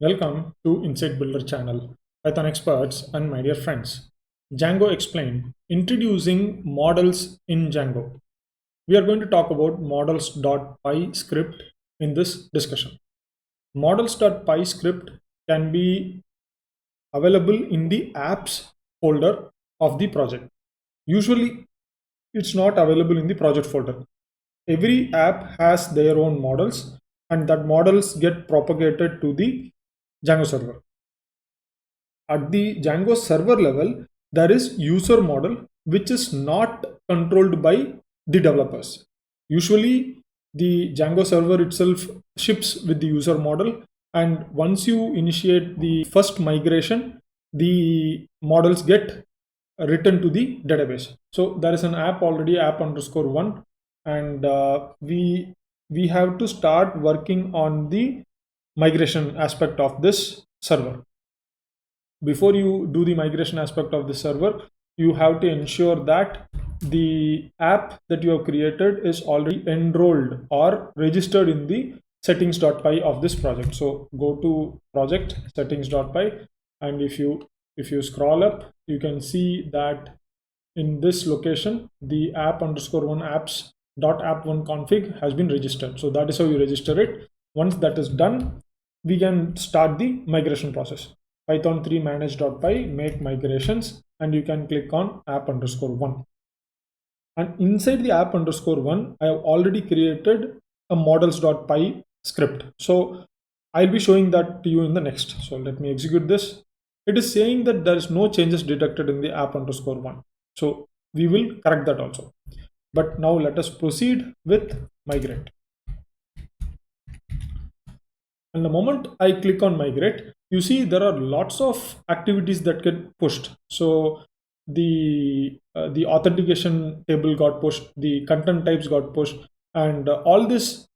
Welcome to Insight Builder channel, Python experts and my dear friends. Django explained, introducing models in Django. We are going to talk about models.py script in this discussion. Models.py script can be available in the apps folder of the project. Usually, it's not available in the project folder. Every app has their own models, and that models get propagated to the Django server. At the Django server level, there is user model, which is not controlled by the developers. Usually, the Django server itself ships with the user model. And once you initiate the first migration, the models get written to the database. So there is an app already, app_1, and we have to start working on the migration aspect of this server. Before you do the migration aspect of the server, you have to ensure that the app that you have created is already enrolled or registered in the settings.py of this project. So go to project settings.py, and if you scroll up, you can see that in this location the app_1 apps.app1 config has been registered. So that is how you register it. Once that is done, we can start the migration process. Python 3 manage.py make migrations, and you can click on app_1. And inside the app_1, I have already created a models.py script. So I'll be showing that to you in the next. So let me execute this. It is saying that there is no changes detected in the app_1. So we will correct that also. But now let us proceed with migrate. And the moment I click on migrate, you see there are lots of activities that get pushed. So the authentication table got pushed, the content types got pushed, and all these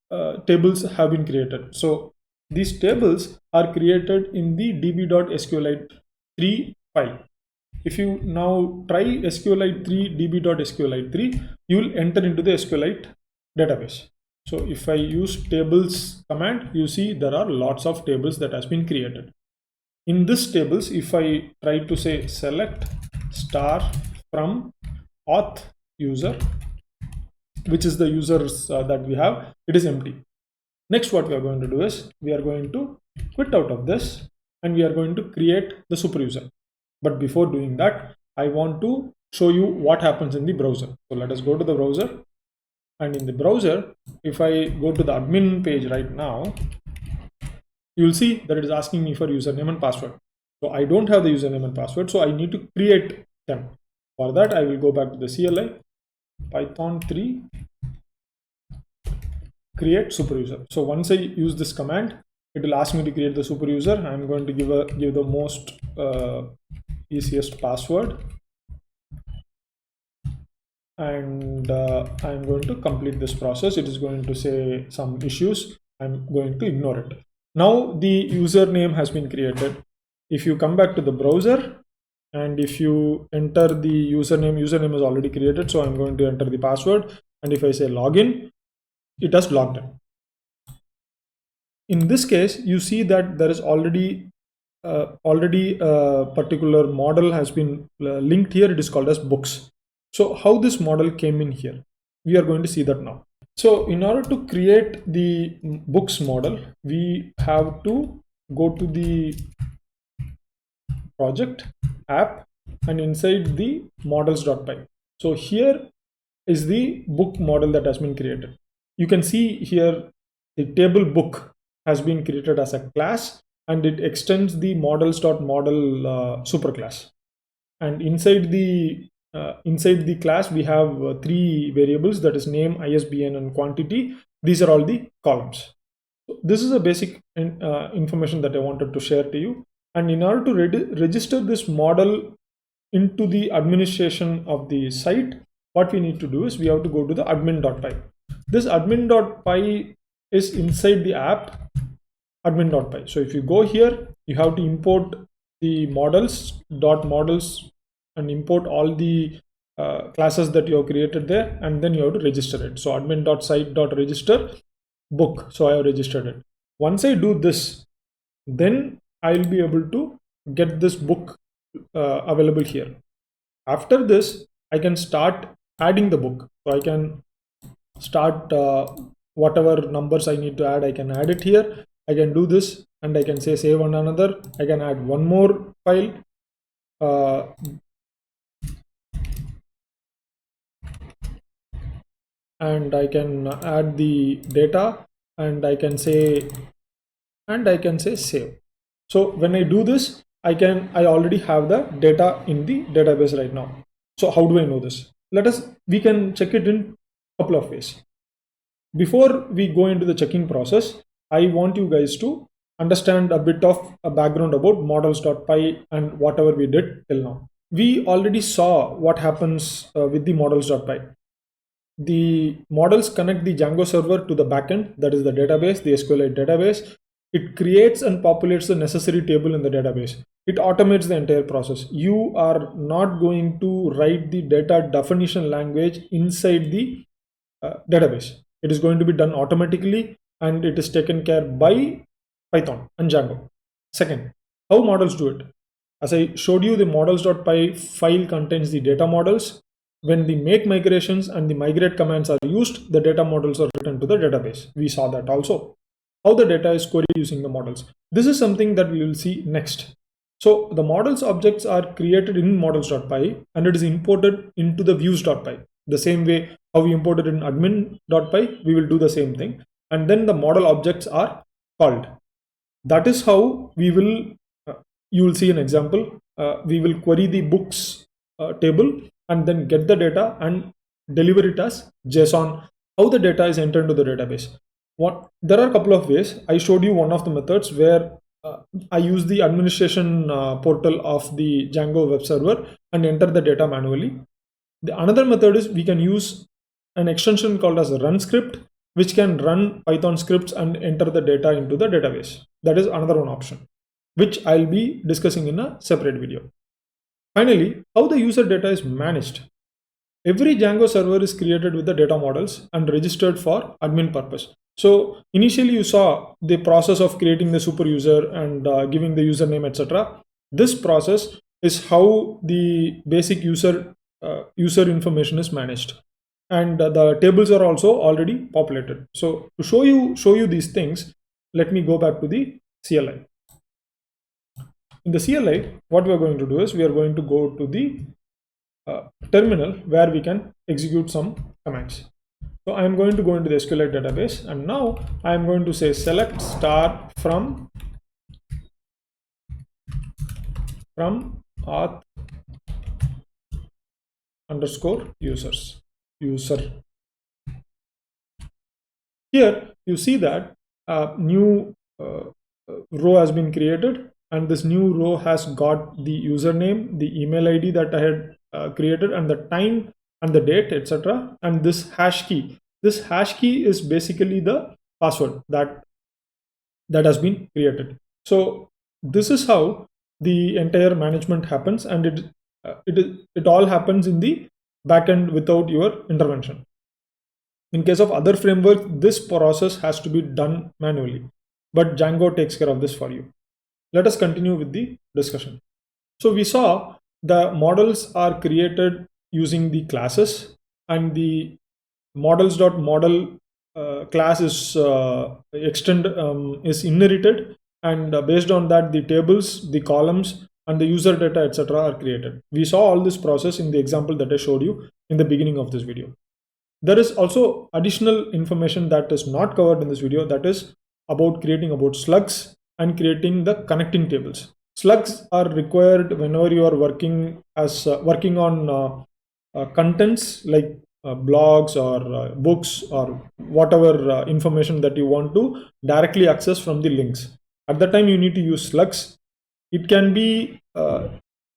tables have been created. So these tables are created in the db.sqlite3 file. If you now try SQLite3 db.sqlite3, you will enter into the SQLite database. So if I use tables command, you see there are lots of tables that has been created. In this tables, if I try to say select star from auth user, which is the users that we have, it is empty. Next, what we are going to do is we are going to quit out of this, and we are going to create the super user. But before doing that, I want to show you what happens in the browser. So let us go to the browser. And in the browser, if I go to the admin page right now, you'll see that it is asking me for username and password. So I don't have the username and password, so I need to create them. For that, I will go back to the CLI, Python 3, create super user. So once I use this command, it will ask me to create the super user. I'm going to give the most easiest password, and I'm going to complete this process. It is going to say some issues. I'm going to ignore it. Now the username has been created. If you come back to the browser, and if you enter the username is already created, so I'm going to enter the password, and if I say login, it has logged in. In this case, you see that there is already a particular model has been linked here. It is called as books. So how this model came in here, we are going to see that now. So in order to create the books model, we have to go to the project app and inside the models.py. So here is the book model that has been created. You can see here the table book has been created as a class, and it extends the models.model superclass. And inside the class, we have three variables, that is name, ISBN, and quantity. These are all the columns. So this is a basic information that I wanted to share to you. And in order to register this model into the administration of the site, what we need to do is we have to go to the admin.py. This admin.py is inside the app admin.py. So if you go here, you have to import the models and import all the classes that you have created there, and then you have to register it. So admin.site.register book. So I have registered it. Once I do this, then I'll be able to get this book available here. After this, I can start adding the book. So I can start whatever numbers I need to add, I can add it here. I can do this and I can say save on another. I can add one more file. And I can add the data and I can say save. So when I do this, I already have the data in the database right now. So how do I know this? We can check it in a couple of ways. Before we go into the checking process, I want you guys to understand a bit of a background about models.py and whatever we did till now. We already saw what happens with the models.py. The models connect the Django server to the backend, that is the database, the SQLite database. It creates and populates the necessary table in the database. It automates the entire process. You are not going to write the data definition language inside the database. It is going to be done automatically and it is taken care by Python and Django. Second, how models do it? As I showed you, the models.py file contains the data models. When the make migrations and the migrate commands are used, the data models are written to the database. We saw that also. How the data is queried using the models. This is something that we will see next. So the models objects are created in models.py and it is imported into the views.py. The same way how we imported in admin.py, we will do the same thing. And then the model objects are called. That is how we will, you will see an example. We will query the books table and then get the data and deliver it as JSON. How the data is entered into the database. There are a couple of ways. I showed you one of the methods where I use the administration portal of the Django web server and enter the data manually. The another method is we can use an extension called as a run script, which can run Python scripts and enter the data into the database. That is another one option, which I'll be discussing in a separate video. Finally, how the user data is managed. Every Django server is created with the data models and registered for admin purpose. So initially you saw the process of creating the super user and giving the username, etc. This process is how the basic user information is managed. And the tables are also already populated. So to show you these things, let me go back to the CLI. In the CLI, what we are going to do is we are going to go to the terminal where we can execute some commands. So I am going to go into the SQLite database and now I am going to say select star from auth underscore user. Here you see that a new row has been created and this new row has got the username, the email ID that I had created and the time and the date, etc. and this hash key. This hash key is basically the password that has been created. So this is how the entire management happens, and it all happens in the backend without your intervention. In case of other frameworks, this process has to be done manually, but Django takes care of this for you. Let us continue with the discussion. So we saw the models are created using the classes, and the models.model class is is inherited, and based on that the tables, the columns and the user data, etc. are created. We saw all this process in the example that I showed you in the beginning of this video. There is also additional information that is not covered in this video, that is about creating about slugs and creating the connecting tables. Slugs are required whenever you are working on contents like blogs or books or whatever information that you want to directly access from the links. At that time you need to use slugs. It can be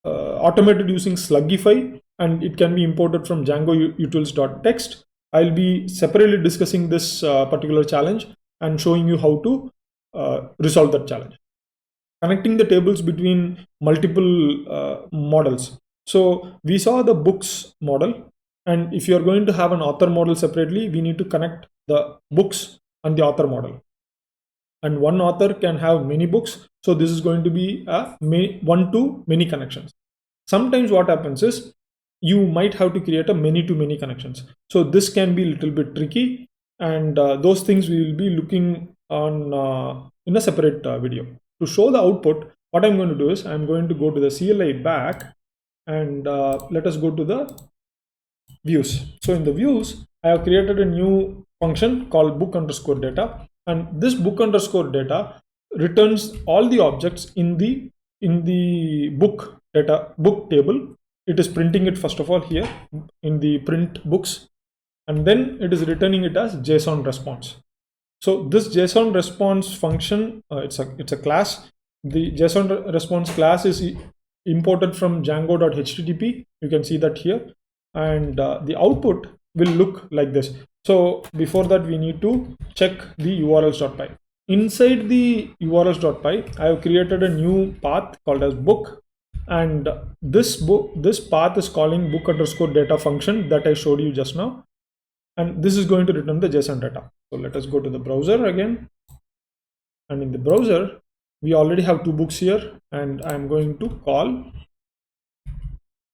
automated using Slugify, and it can be imported from Django utils.txt. I'll be separately discussing this particular challenge and showing you how to resolve that challenge. Connecting the tables between multiple models. So we saw the books model, and if you're going to have an author model separately, we need to connect the books and the author model. and one author can have many books. So this is going to be a one to many connections. Sometimes what happens is you might have to create a many to many connections. So this can be a little bit tricky, and those things we will be looking on in a separate video. To show the output, what I'm going to do is I'm going to go to the CLI back, and let us go to the views. So in the views, I have created a new function called book underscore data, and this book underscore data returns all the objects in the book data book table. It is printing it first of all here in the print books, and then it is returning it as JSON response. So this JSON response function, it's a class. The JSON response class is imported from Django.http. You can see that here, and the output will look like this. So before that, we need to check the urls.py. Inside the urls.py, I have created a new path called as book, and this path is calling book underscore data function that I showed you just now, and this is going to return the JSON data. So let us go to the browser again, and in the browser we already have two books here, and I'm going to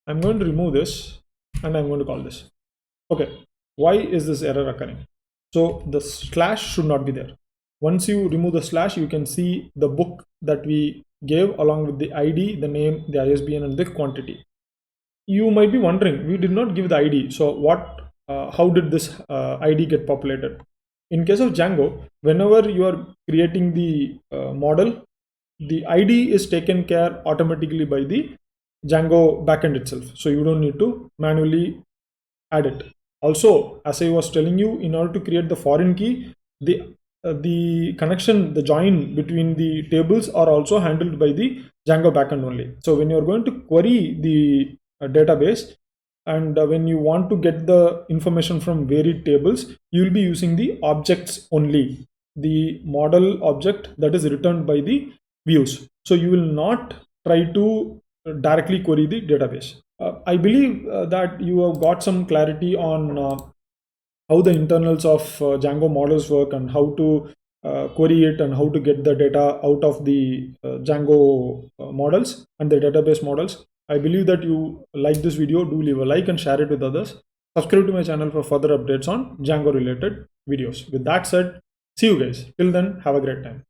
remove this, and I'm going to call this. Okay, why is this error occurring? So the slash should not be there. Once you remove the slash, you can see the book that we gave along with the ID, the name, the ISBN, and the quantity. You might be wondering, we did not give the ID. So how did this ID get populated? In case of Django, whenever you are creating the model, the ID is taken care automatically by the Django backend itself. So you don't need to manually add it. Also, as I was telling you, in order to create the foreign key, the connection, the join between the tables are also handled by the Django backend only. So when you're going to query the database, and when you want to get the information from varied tables, you will be using the objects only, the model object that is returned by the views. So you will not try to directly query the database. I believe that you have got some clarity on how the internals of Django models work, and how to query it, and how to get the data out of the Django models and the database models. I believe that you like this video. Do leave a like and share it with others. Subscribe to my channel for further updates on Django related videos. With that said, see you guys. Till then, have a great time.